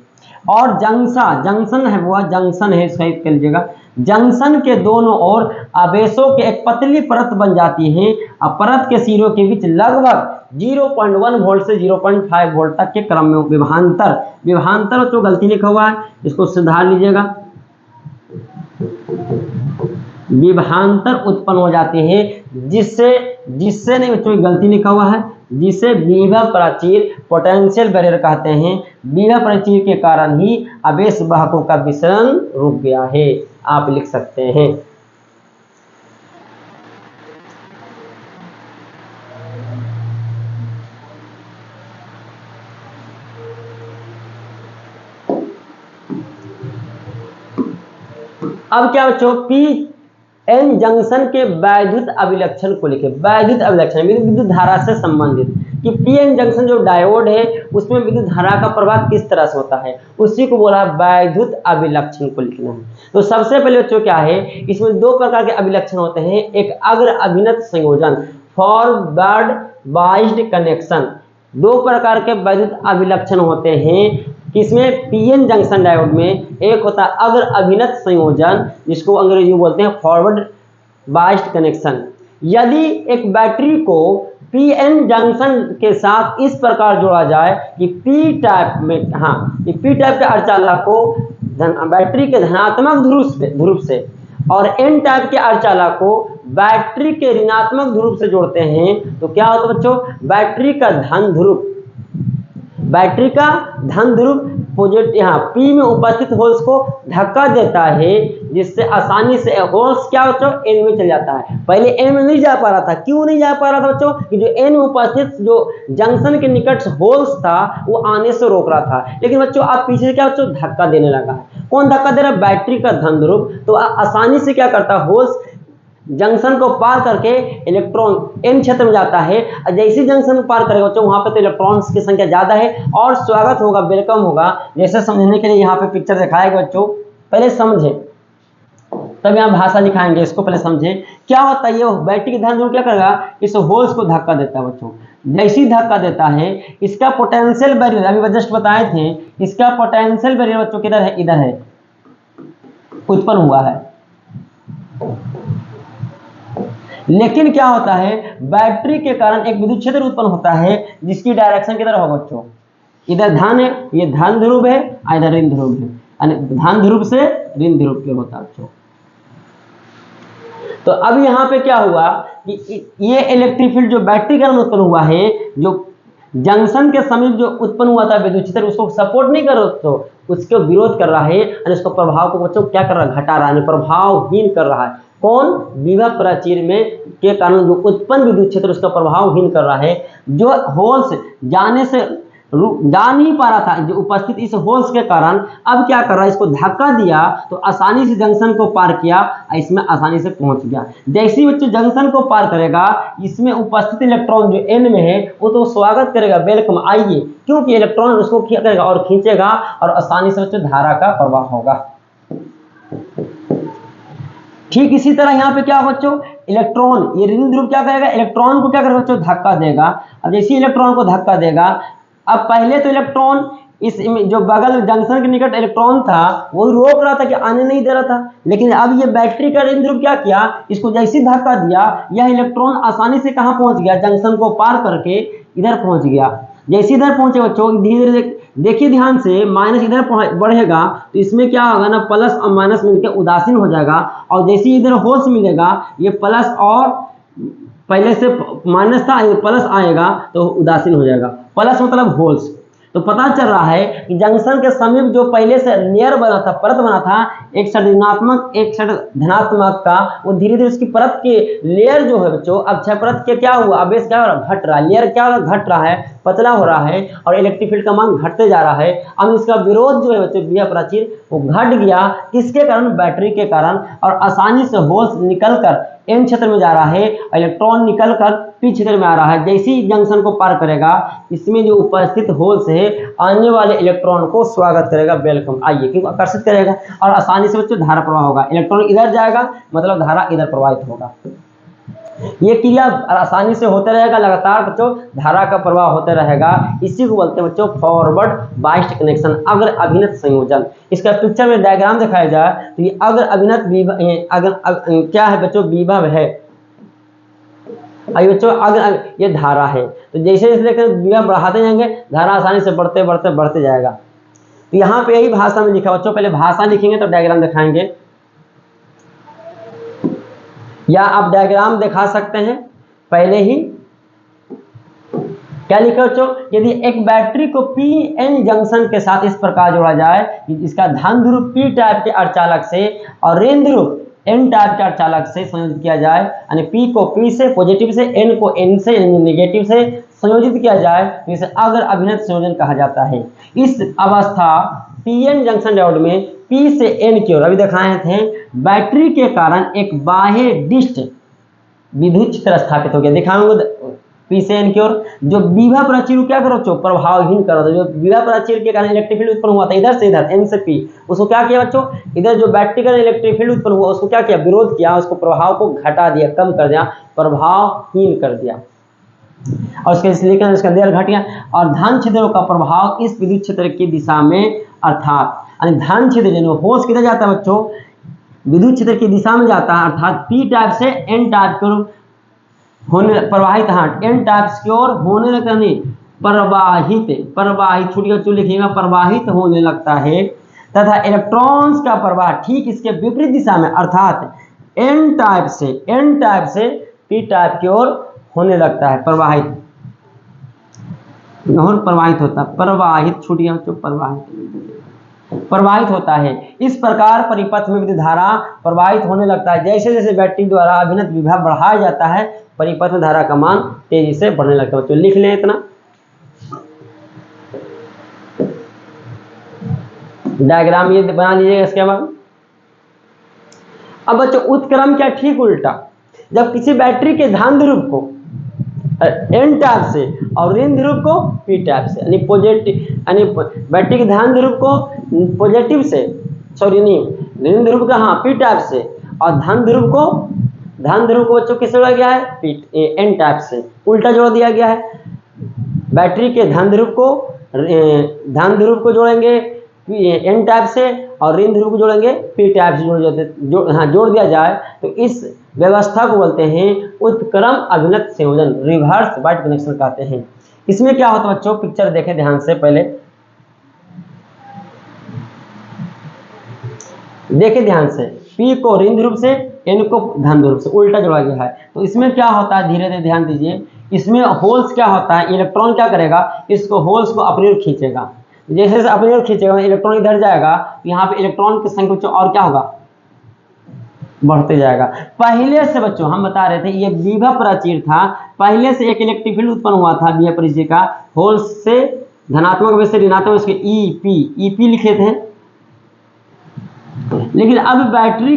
और जंक्शन है वो जंक्शन है, सही कर लीजिएगा, जंक्शन के दोनों ओर आवेशों की एक पतली परत बन जाती है और परत के सिरों के बीच लगभग 0.1 वोल्ट से 0.5 वोल्ट तक के क्रम में विभवांतर तो गलती लिखा हुआ है, इसको सुधार लीजिएगा। विभवांतर उत्पन्न हो जाते हैं, जिससे नहीं बच्चों की गलती लिखा हुआ है, जिसे विभव प्राचीर पोटेंशियल बैरियर कहते हैं। विभव प्राचीर के कारण ही आवेश वाहकों का विसरण रुक गया है, आप लिख सकते हैं। अब क्या बच्चों, पी एन जंक्शन के वैद्युत अभिलक्षण को लिखे। वैद्युत अभिलक्षण विद्युत धारा से संबंधित, कि पी एन जंक्शन जो डायोड है उसमें विद्युत धारा का प्रवाह किस तरह से होता है, उसी को बोला वैद्युत अभिलक्षण को लिखना है। तो सबसे पहले बच्चों क्या है, इसमें दो प्रकार के अभिलक्षण होते हैं, एक अग्र अभिनत संयोजन, फॉरवर्ड बाइस्ड कनेक्शन। दो प्रकार के वैद्युत अभिलक्षण होते हैं किसमें, पीएन जंक्शन डायोड में। एक होता है अग्र अभिनत संयोजन, जिसको अंग्रेजी में बोलते हैं फॉरवर्ड बाइस्ड कनेक्शन। यदि एक बैटरी को पीएन जंक्शन के साथ इस प्रकार जोड़ा जाए कि पी टाइप में, हाँ, पी टाइप के अर्धचालक को बैटरी के धनात्मक ध्रुव से और एन टाइप के अर्धचालक को बैटरी के ऋणात्मक ध्रुव से जोड़ते हैं, तो क्या होता है बच्चों, बैटरी का धन ध्रुव पॉजिटिव, यहाँ पी में उपस्थित होल्स को धक्का देता है, जिससे आसानी से होल्स क्या बच्चों, एन में चल जाता है। पहले एन में नहीं जा पा रहा था, क्यों नहीं जा पा रहा था बच्चों, कि जो एन में उपस्थित जो जंक्शन के निकट होल्स था वो आने से रोक रहा था। लेकिन बच्चों आप पीछे से क्या बच्चों, धक्का देने लगा है। कौन धक्का दे रहा है, बैटरी का धन ध्रुव। तो आसानी से क्या करता है, होल्स जंक्शन को पार करके इलेक्ट्रॉन एन क्षेत्र में जाता है। और जैसे जंक्शन पार करेगा बच्चों, वहां पे तो इलेक्ट्रॉन्स की संख्या ज्यादा है और स्वागत होगा, वेलकम होगा। जैसे समझने के लिए यहाँ पे पिक्चर दिखाएगा बच्चों, पहले समझे तब यहाँ भाषा दिखाएंगे, इसको पहले समझे। क्या होता है, ये बैटरी के धन ध्रुव क्या करेगा, इस होल्स को धक्का देता है बच्चों। जैसी धक्का देता है, इसका पोटेंशियल बैरियर अभी जस्ट बताए थे, इसका पोटेंशियल बैरियर बच्चों किधर है, इधर है, उत्पन्न हुआ है। लेकिन क्या होता है, बैटरी के कारण एक विद्युत क्षेत्र उत्पन्न होता है, जिसकी डायरेक्शन किधर होगा बच्चों, इधर धन है, ये धन ध्रुव है, इधर ऋण ध्रुव है, धन ध्रुव से ऋण ध्रुव के होता है बच्चों। तो अब यहाँ पे क्या हुआ कि ये इलेक्ट्रिक फील्ड जो बैटरी के कारण उत्पन्न हुआ है, जो जंक्शन के समीप जो उत्पन्न हुआ था विद्युत क्षेत्र, उसको सपोर्ट नहीं कर रहा, तो उसको विरोध कर रहा है और इसको प्रभाव को बच्चों क्या कर रहा है, घटा रहा है, प्रभावहीन कर रहा है। कौन, विभव प्राचीर में के कारण जो उत्पन्न विद्युत क्षेत्र उसका प्रभावहीन कर रहा है। जो होल्स जाने से जा नहीं पा रहा था, जो उपस्थित इस होल्स के कारण, अब क्या कर रहा है, इसको धक्का दिया तो आसानी से जंक्शन को पार किया, इसमें आसानी से पहुंच गया। जैसे बच्चे जंक्शन को पार करेगा, इसमें उपस्थित इलेक्ट्रॉन जो एन में है वो तो स्वागत करेगा, वेलकम आइए, क्योंकि इलेक्ट्रॉन उसको क्या करेगा और खींचेगा और आसानी से बच्चों धारा का प्रवाह होगा। ठीक इसी तरह यहाँ पे क्या बच्चों, इलेक्ट्रॉन, ये ऋण ध्रुव क्या करेगा, इलेक्ट्रॉन को क्या करेगा बच्चों, धक्का देगा। अब जैसे इलेक्ट्रॉन को धक्का देगा, अब पहले तो इलेक्ट्रॉन इस जो बगल जंक्शन के निकट इलेक्ट्रॉन था वो रोक रहा था कि आने नहीं दे रहा था, लेकिन अब ये बैटरी का ऋण ध्रुव क्या किया, इसको जैसे धक्का दिया, यह इलेक्ट्रॉन आसानी से कहाँ पहुंच गया, जंक्शन को पार करके इधर पहुंच गया। जैसे इधर पहुंचे बच्चों, धीरे धीरे देखिए ध्यान से, माइनस इधर बढ़ेगा तो इसमें क्या होगा ना, प्लस और माइनस मिलकर उदासीन हो जाएगा, और जैसे इधर होल्स मिलेगा, ये प्लस और पहले से माइनस था, प्लस आएगा तो उदासीन हो जाएगा। प्लस मतलब होल्स। तो पता चल रहा है कि जंक्शन के समीप जो पहले से लेयर बना था, परत बना था, एक साइड ऋणात्मक एक साइड धनात्मक का, वो धीरे धीरे उसकी परत के लेयर जो है बच्चों, अक्षय परत के क्या हुआ, आवेश क्या हो रहा है, घट रहा है, लेयर क्या हो रहा है, घट रहा है, पतला हो रहा है, और इलेक्ट्रिक फील्ड का मान घटते जा रहा है। अब इसका विरोध जो है बच्चों, विभव प्राचीर, वो घट गया, किसके कारण, बैटरी के कारण, और आसानी से होल्स निकलकर एन क्षेत्र में जा रहा है, इलेक्ट्रॉन निकलकर पी क्षेत्र में आ रहा है। जैसे ही जंक्शन को पार करेगा, इसमें जो उपस्थित होल्स है आने वाले इलेक्ट्रॉन को स्वागत करेगा, वेलकम आइए, क्योंकि आकर्षित करेगा, और आसानी से बच्चों धारा प्रवाह होगा। इलेक्ट्रॉन इधर जाएगा मतलब धारा इधर प्रवाहित होगा। ये क्रिया आसानी से होते रहेगा, लगातार बच्चों धारा का प्रवाह होते रहेगा। इसी को बोलते हैं बच्चों फॉरवर्ड बाइस्ड कनेक्शन, अग्र अभिनत संयोजन। इसका पिक्चर में डायग्राम दिखाया जाए तो ये अग्र अभिनत क्या है बच्चों, विभव है। बच्चों अग्र ये धारा है, तो जैसे जैसे विभव बढ़ाते जाएंगे, धारा आसानी से बढ़ते बढ़ते बढ़ते जाएगा। तो यहाँ पे यही भाषा में लिखा बच्चों, पहले भाषा लिखेंगे तो डायग्राम दिखाएंगे। या आप डायग्राम दिखा सकते हैं पहले ही। क्या लिखा बच्चों, यदि एक बैटरी को पीएन जंक्शन के साथ इस प्रकार जोड़ा जाए कि इसका धन ध्रुव पी टाइप के अर्धचालक से और ऋण ध्रुव एन टाइप के अर्धचालक से संयोजित किया जाए, यानी पी को पी से पॉजिटिव से, एन को एन से नेगेटिव से संयोजित किया जाए, तो इसे अगर अभिन्न संयोजन कहा जाता है। इस अवस्था पीएन जंक्शन डायोड में पी से एन की ओर अभी दिखाए थे, बैटरी के कारण एक बाह्य डिस्ट विद्युत क्षेत्र स्थापित हो गया। दिखाऊंगा पी से एन की ओर जो विभव प्राचीर क्या करो बच्चों, प्रभावहीन करो। जो विभव प्राचीर के कारण इलेक्ट्रिक फील्ड उत्पन्न हुआ था इधर से इधर एन से पी, उसको क्या किया बच्चों, इधर जो बैटरी का इलेक्ट्रिक फील्ड उत्पन्न हुआ उसको क्या किया, विरोध किया, उसको प्रभाव को घटा दिया, कम कर दिया, प्रभावहीन कर दिया, और उसके इसलिए उसका देर घट गया। और धन छिद्रों का प्रभाव इस विद्युत क्षेत्र की दिशा में, अर्थात धन छिद्र होश किधर जाता है बच्चों, विद्युत क्षेत्र की दिशा में जाता है, अर्थात पी टाइप से एन टाइप की होने प्रवाहित, हाँ एन टाइप्स की ओर होने लगता नहीं, प्रवाहित छूट गया, लिखिएगा प्रवाहित होने लगता है, तथा इलेक्ट्रॉन्स का प्रवाह ठीक इसके विपरीत दिशा में, अर्थात एन टाइप से पी टाइप की ओर होने लगता है, प्रवाहित होता, प्रवाहित छूट गया बच्चों, प्रवाहित होता है। इस प्रकार परिपथ में विद्युत धारा प्रवाहित होने लगता है। जैसे जैसे बैटरी द्वारा अभिन्न विभव बढ़ाया जाता है, परिपथ में धारा का मान तेजी से बढ़ने लगता है। बच्चों लिख लें इतना, डायग्राम ये बना लीजिएगा इसके बाद। अब बच्चों उत्क्रम क्या, ठीक उल्टा, जब किसी बैटरी के धन ध्रुव को एन टाइप से और ऋण ध्रुव को पी टाइप से, यानी पॉजिटिव, यानी बैटरी के धन ध्रुव को पॉजिटिव से, सॉरी नहीं, ऋण ध्रुव का हाँ पी टाइप से, और धन ध्रुव को बच्चों किससे जोड़ा गया है, एन टाइप से, उल्टा जोड़ दिया गया है। बैटरी के धन ध्रुव को जोड़ेंगे एन टाइप से और ऋण ध्रुव को जोड़ेंगे पी टाइप से, जोड़ दिया जाए तो इस व्यवस्था को बोलते हैं उत्क्रम अभिन्न संयोजन, रिवर्स बाइट कनेक्शन कहते हैं। इसमें क्या होता है बच्चों, पिक्चर देखें ध्यान से, पहले देखें ध्यान से, पी को ऋण ध्रुव से, एन को धन ध्रुव से उल्टा जोड़ा गया है। तो इसमें क्या होता है, धीरे धीरे ध्यान दीजिए, इसमें होल्स क्या होता है, इलेक्ट्रॉन क्या करेगा, इसको होल्स को अपनी ओर खींचेगा, जैसे जैसे अपनी ओर खींचेगा इलेक्ट्रॉन इधर जाएगा, तो यहाँ पे इलेक्ट्रॉन की संख्या बच्चों और क्या होगा, बढ़ते जाएगा। पहले से बच्चों हम बता रहे थे ये विभव प्राचीर था, पहले से एक इलेक्ट्रिक फील्ड उत्पन्न हुआ था विभव प्राचीर का, होल्स से धनात्मक वैसे ऋणात्मक, इसके ईपी लिखे थे। लेकिन अब बैटरी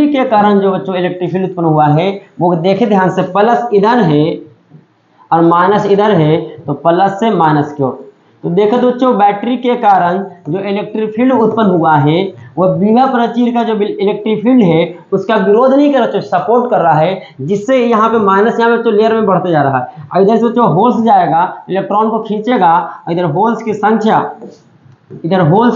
के कारण जो बच्चों इलेक्ट्रिक फील्ड उत्पन्न हुआ है वो देखे ध्यान से, प्लस इधर है और माइनस इधर है, तो प्लस से माइनस की ओर। तो देखो बच्चों बैटरी के कारण जो इलेक्ट्रिक फील्ड उत्पन्न हुआ है वो विभव प्राचीर का जो इलेक्ट्रिक फील्ड है उसका विरोध नहीं कर रहा, सपोर्ट कर रहा है, जिससे यहाँ पे माइनस यहाँ पे तो लेयर में बढ़ते जा रहा है। और इधर से बच्चों होल्स जाएगा, इलेक्ट्रॉन को खींचेगा, इधर होल्स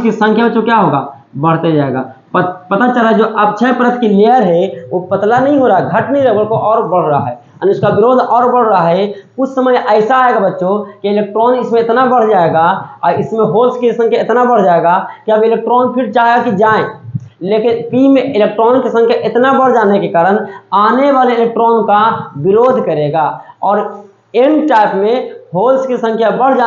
की संख्या बच्चों क्या होगा, बढ़ते जाएगा। पता चला जो अक्षय परत की लेयर है वो पतला नहीं हो रहा, घट नहीं रहा, बल्कि और बढ़ रहा है, और इसका विरोध और बढ़ रहा है। कुछ समय ऐसा आएगा बच्चों कि इलेक्ट्रॉन इसमें इतना बढ़ जाएगा और इसमें होल्स की संख्या इतना बढ़ जाएगा कि अब इलेक्ट्रॉन फिर चाहेगा कि जाएं, लेकिन पी में इलेक्ट्रॉन की संख्या इतना बढ़ जाने के कारण आने वाले इलेक्ट्रॉन का विरोध करेगा, और एन टाइप में होल्स की संख्या बढ़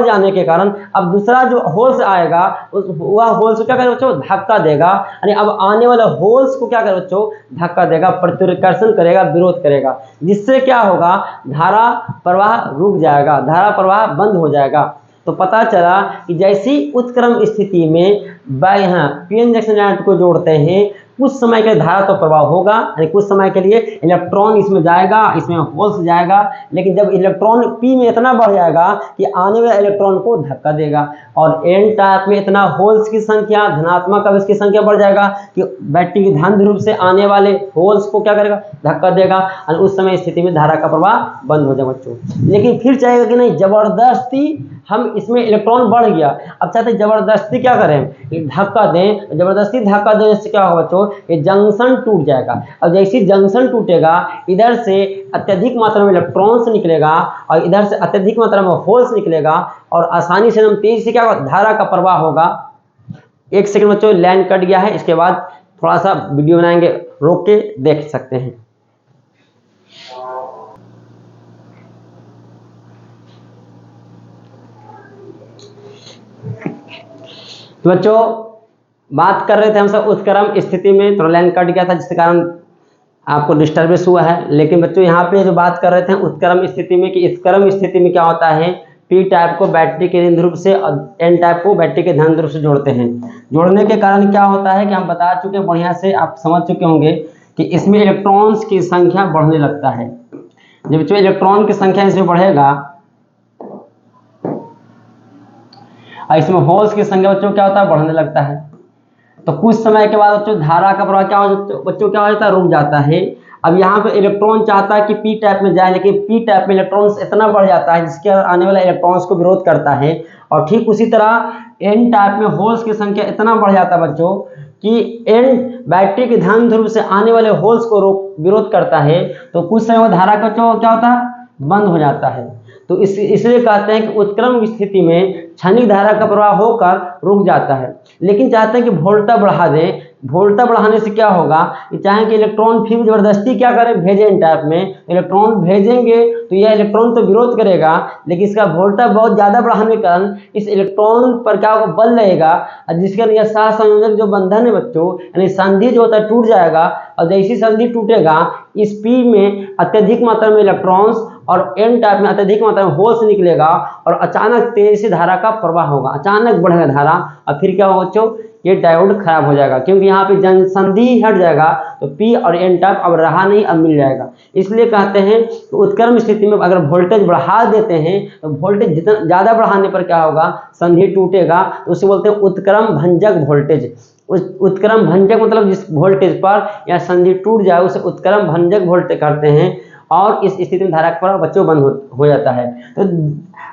जाने के कारण अब दूसरा जो होल्स आएगा वह होल्स को क्या करेगा बच्चों, धक्का देगा, यानी अब आने वाले होल्स को क्या करेगा बच्चों, धक्का देगा, प्रतिकर्षण करेगा, विरोध करेगा, जिससे क्या होगा, धारा प्रवाह रुक जाएगा, धारा प्रवाह बंद हो जाएगा। तो पता चला कि जैसी उत्क्रम स्थिति में पीएन जंक्शन डायोड को जोड़ते हैं कुछ समय के धारा तो प्रवाह होगा, यानी कुछ समय के लिए इलेक्ट्रॉन इसमें जाएगा, इसमें होल्स जाएगा, लेकिन जब इलेक्ट्रॉन पी में इतना बढ़ जाएगा कि आने वाले इलेक्ट्रॉन को धक्का देगा, और एन टाइप में इतना होल्स की संख्या, धनात्मक अवयव की संख्या बढ़ जाएगा कि बैटरी के धन ध्रुव से आने वाले होल्स को क्या करेगा, धक्का देगा, और उस समय स्थिति में धारा का प्रवाह बंद हो जाएगा बच्चों। लेकिन फिर चाहेगा कि नहीं, जबरदस्ती हम इसमें इलेक्ट्रॉन बढ़ गया, अब चाहते जबरदस्ती क्या करें, धक्का दें, जबरदस्ती धक्का देने से क्या होगा बच्चों, ये जंक्शन टूट जाएगा। अब जैसे जंक्शन टूटेगा इधर से अत्यधिक मात्रा में इलेक्ट्रॉन्स निकलेगा और इधर से अत्यधिक मात्रा में होल्स निकलेगा, और आसानी से हम तेजी से क्या होगा, धारा का प्रवाह होगा। एक सेकंड बच्चों लाइन कट गया है, इसके बाद थोड़ा सा वीडियो बनाएंगे, रोक के देख सकते हैं। तो बच्चों बात कर रहे थे हम सब उत्क्रम स्थिति में, थोड़ा लाइन कट गया था जिसके कारण आपको डिस्टर्बेंस हुआ है। लेकिन बच्चों यहाँ पे जो बात कर रहे थे उत्क्रम स्थिति में, कि उत्क्रम स्थिति में क्या होता है, पी टाइप को बैटरी के ऋण ध्रुव से और एन टाइप को बैटरी के धन ध्रुव से जोड़ते हैं। जोड़ने के कारण क्या होता है कि हम बता चुके हैं, बढ़िया से आप समझ चुके होंगे कि इसमें इलेक्ट्रॉन्स की संख्या बढ़ने लगता है। जब बच्चों इलेक्ट्रॉन की संख्या इसमें बढ़ेगा और इसमें होल्स की संख्या बच्चों क्या होता है, बढ़ने लगता है। तो कुछ समय के बाद बच्चों धारा का प्रवाह क्या हो जाता है, रुक जाता है। अब यहाँ पे इलेक्ट्रॉन चाहता है कि पी टाइप में जाए, लेकिन पी टाइप में इलेक्ट्रॉन्स इतना बढ़ जाता है जिसके आने वाले इलेक्ट्रॉन्स को विरोध करता है। और ठीक उसी तरह एन टाइप में होल्स की संख्या इतना बढ़ जाता है बच्चों कि एन बैटरी के धन ध्रुव से आने वाले होल्स को विरोध करता है। तो कुछ समय धारा का क्या होता है, बंद हो जाता है। तो इसलिए कहते हैं कि उत्क्रम स्थिति में क्षणिक धारा का प्रवाह होकर रुक जाता है। लेकिन चाहते हैं कि वोल्टा बढ़ा दें। वोल्टा बढ़ाने से क्या होगा कि चाहे कि इलेक्ट्रॉन फिर जबरदस्ती क्या करें, भेजें इन टाइप में। इलेक्ट्रॉन भेजेंगे तो यह इलेक्ट्रॉन तो विरोध करेगा, लेकिन इसका वोल्टा बहुत ज़्यादा बढ़ाने के कारण इस इलेक्ट्रॉन पर क्या होगा, बल लगेगा, और जिसके कारण यह सहसंयोजक जो बंधन है बच्चों, यानी संधि जो होता है टूट जाएगा। और जैसी संधि टूटेगा इस पी में अत्यधिक मात्रा में इलेक्ट्रॉन्स और एन टाइप में अत्यधिक मात्रा में होल्स निकलेगा और अचानक तेजी से धारा का प्रवाह होगा, अचानक बढ़ेगा धारा। और फिर क्या होगा बच्चों, ये डायोड खराब हो जाएगा, क्योंकि यहाँ पे जन संधि हट जाएगा तो पी और एन टाइप अब रहा नहीं, अब मिल जाएगा। इसलिए कहते हैं कि उत्क्रम स्थिति में अगर वोल्टेज बढ़ा देते हैं तो वोल्टेज जितना ज़्यादा बढ़ाने पर क्या होगा, संधि टूटेगा। तो उसे बोलते हैं उत्क्रम भंजक वोल्टेज। उत्क्रम भंजक मतलब जिस वोल्टेज पर या संधि टूट जाए उसे उत्क्रम भंजक वोल्टेज कहते हैं। और इस स्थिति में धारा का बच्चों बंद हो जाता है। तो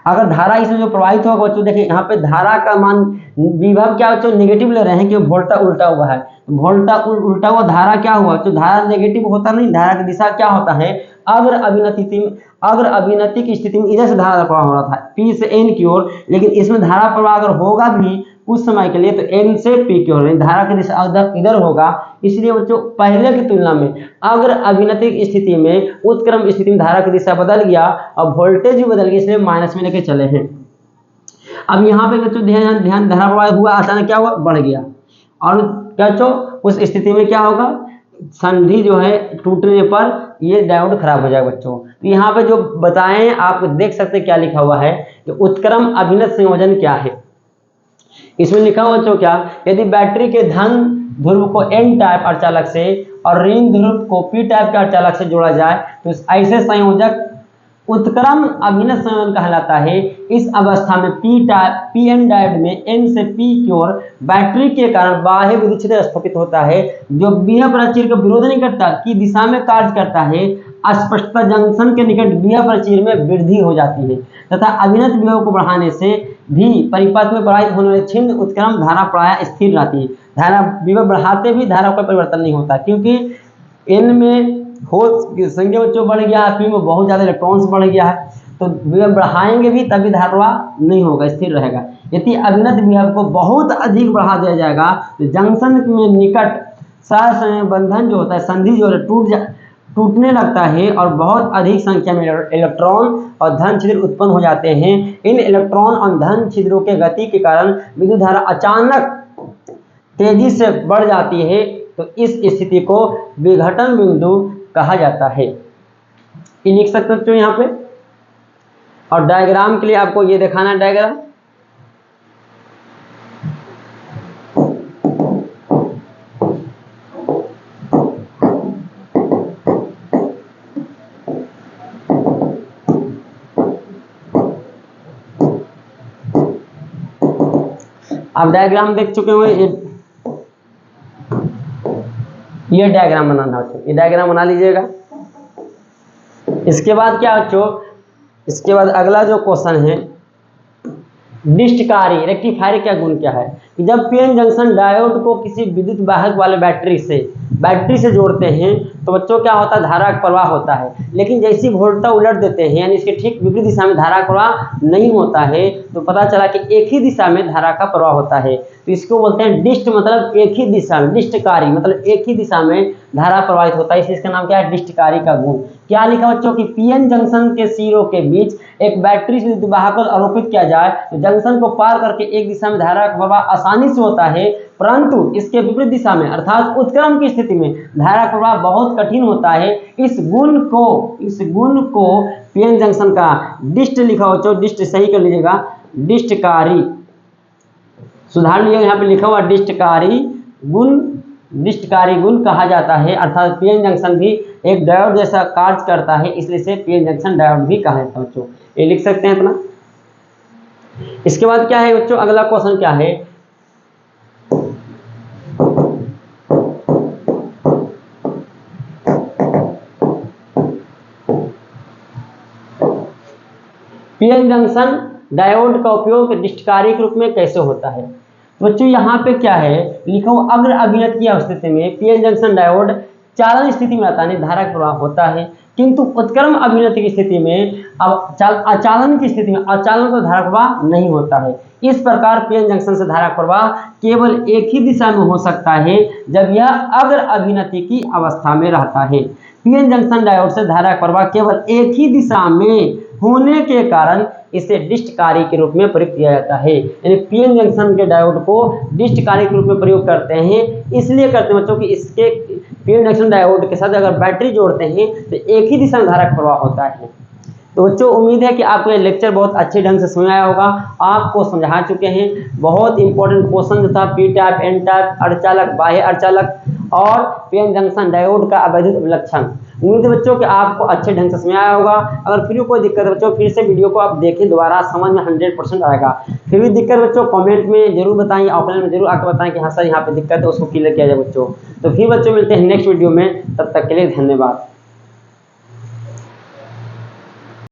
अगर धारा इसमें जो प्रवाहित होगा बच्चों, देखिए यहाँ पे धारा का मान विभव क्या बच्चों, नेगेटिव ले रहे हैं, कि वोल्टा उल्टा हुआ है। वोल्टा उल्टा हुआ, धारा क्या हुआ, तो धारा नेगेटिव होता नहीं, धारा की दिशा क्या होता है, अग्र अभिनति की स्थिति में इधर से धारा प्रवाह हो रहा था पी से एन की ओर। लेकिन इसमें धारा प्रवाह अगर होगा भी कुछ समय के लिए तो एन से पी की ओर, धारा की दिशा इधर होगा। इसलिए बच्चों पहले की तुलना में अग्र अभिनति स्थिति में उत्क्रम स्थिति में धारा की दिशा बदल गया और वोल्टेज भी बदल गया, इसलिए माइनस में लेके चले हैं। अब यहाँ पे बच्चों ध्यान धारा प्रवाह हुआ, अचानक क्या हुआ, बढ़ गया। और क्या बच्चों उस स्थिति में क्या होगा, संधि जो है टूटने पर ये डायोड खराब हो जाएगा बच्चों। तो यहाँ पे जो बताएं आप देख सकते हैं क्या लिखा हुआ है कि उत्क्रम अभिनत संयोजन क्या है। इसमें लिखा हुआ बच्चों क्या, यदि बैटरी के धन ध्रुव को एन टाइप अर्धचालक से और ऋण ध्रुव को पी टाइप के अर्धचालक से जोड़ा जाए तो ऐसे संयोजक उत्क्रम अभिनत संयोजन कहलाता है। इस अवस्था में पी एन डायोड में एन से पी की ओर बैटरी के कारण बाह्य विद्युत क्षेत्र स्थापित होता है, जो बाह्य प्राचीर का विरोध नहीं करता, की दिशा में कार्य करता है। अस्पष्टता जंक्शन के निकट बाह्य प्राचीर में वृद्धि हो जाती है तथा अभिनत विभव को बढ़ाने से भी परिपथ में प्रवाहित होने वाली छिन्न उत्क्रम धारा प्रायः स्थिर रहती है। धारा विभव बढ़ाते भी धारा का परिवर्तन नहीं होता, क्योंकि एन में होल्स की संख्या बच्चों बढ़ गया है, पी में बहुत ज़्यादा इलेक्ट्रॉन्स बढ़ गया है, तो विभव बढ़ाएंगे भी तभी धारा प्रवाह नहीं होगा, स्थिर रहेगा। यदि अभिनत विभव को बहुत अधिक बढ़ा दिया जाएगा तो जंक्शन में निकट सहसंयोजक बंधन जो होता है, संधि जो है टूटने लगता है और बहुत अधिक संख्या में इलेक्ट्रॉन और धन छिद्र उत्पन्न हो जाते हैं। इन इलेक्ट्रॉन और धन छिद्रों के गति के कारण विद्युत धारा अचानक तेजी से बढ़ जाती है। तो इस स्थिति को विघटन बिंदु कहा जाता है। ये लिख सकते हो यहाँ पे। और डायग्राम के लिए आपको ये दिखाना है डायग्राम। आप डायग्राम देख चुके होंगे, ये डायग्राम बनाना है, ये डायग्राम बना लीजिएगा। इसके बाद क्या बच्चों, इसके बाद अगला जो क्वेश्चन है, डिस्टकारी रेक्टिफायर का गुण क्या है। कि जब पीएन जंक्शन डायोड को किसी विद्युत वाहक वाले बैटरी से जोड़ते हैं तो बच्चों क्या होता है, धारा का प्रवाह होता है। लेकिन जैसी वोल्टता उलट देते हैं, यानी इसके ठीक विपरीत दिशा में धारा का प्रवाह नहीं होता है, तो पता चला कि एक ही दिशा में धारा का प्रवाह होता है। तो इसको बोलते हैं डिस्ट, मतलब एक ही दिशा में, डिस्टकारी मतलब एक ही दिशा में धारा प्रवाहित होता है, इसलिए इसका नाम क्या है, डिस्टकारी का गुण। क्या लिखा बच्चों की पीएन जंक्शन के सिरों के बीच एक बैटरी से विद्युत वाहक आरोपित किया जाए तो जंक्शन को पार करके एक दिशा में धारा का प्रवाह आसानी से होता है, परंतु इसके विपरीत दिशा में अर्थात उत्क्रम की स्थिति में धारा का प्रवाह बहुत कठिन होता है। इस गुण को पीएन जंक्शन का डिस्ट लिखा हो, बच्चों डिस्ट सही कर लीजिएगा, डिस्टकारी, सुधार लीजिएगा, यहाँ पे लिखा हुआ डिस्टकारी गुण कहा जाता है। अर्थात पीएन जंक्शन भी एक डायोड जैसा कार्य करता है, इसलिए इसे पीएन जंक्शन डायोड भी कहा जाता है बच्चों। ये लिख सकते हैं इतना। इसके बाद क्या है बच्चों, अगला क्वेश्चन क्या है, पीएन जंक्शन डायोड का उपयोग डिस्टकारी के रूप में कैसे होता है। तो बच्चों यहाँ पे क्या है लिखा हुआ, अग्र अभिनत की स्थिति में पीएन जंक्शन डायोड चालन स्थिति में आता है, धारा का प्रवाह होता है, किंतु उत्क्रम अभिनत की स्थिति में अचालन की स्थिति में अचालन का धारा प्रवाह नहीं होता है। इस प्रकार पीएन जंक्शन से धारा प्रवाह केवल एक ही दिशा में हो सकता है जब यह अग्र अभिनति की अवस्था में रहता है। पीएन जंक्शन डायोड से धारा प्रवाह केवल एक ही दिशा में होने के कारण इसे डिस्टकारी के रूप में प्रयोग किया जाता है। यानी पीएन जंक्शन के डायोड को डिस्टकारी के रूप में प्रयोग करते हैं, इसलिए करते हैं बच्चों कि इसके पीएन जंक्शन डायोड के साथ अगर बैटरी जोड़ते हैं तो एक ही दिशा में धारा का प्रवाह होता है। तो बच्चों उम्मीद है कि आपको ये लेक्चर बहुत अच्छे ढंग से समझ आया होगा, आपको समझा चुके हैं। बहुत इंपॉर्टेंट क्वेश्चन था पी टाइप, एन टाइप, अर्धचालक, बाह्य अर्धचालक और पीएन जंक्शन डायोड का अवैध अवलक्षण। उम्मीद है बच्चों कि आपको अच्छे ढंग से समझ आया होगा। अगर फिर कोई दिक्कत है बच्चों, फिर से वीडियो को आप देखें दोबारा, समझ में 100% आएगा। फिर भी दिक्कत बच्चों कमेंट में जरूर बताएं, ऑफलाइन में जरूर आकर बताएं कि हाँ सर यहाँ पे दिक्कत है, उसको क्लियर किया जाए बच्चों। तो फिर बच्चों मिलते हैं नेक्स्ट वीडियो में, तब तक के लिए धन्यवाद।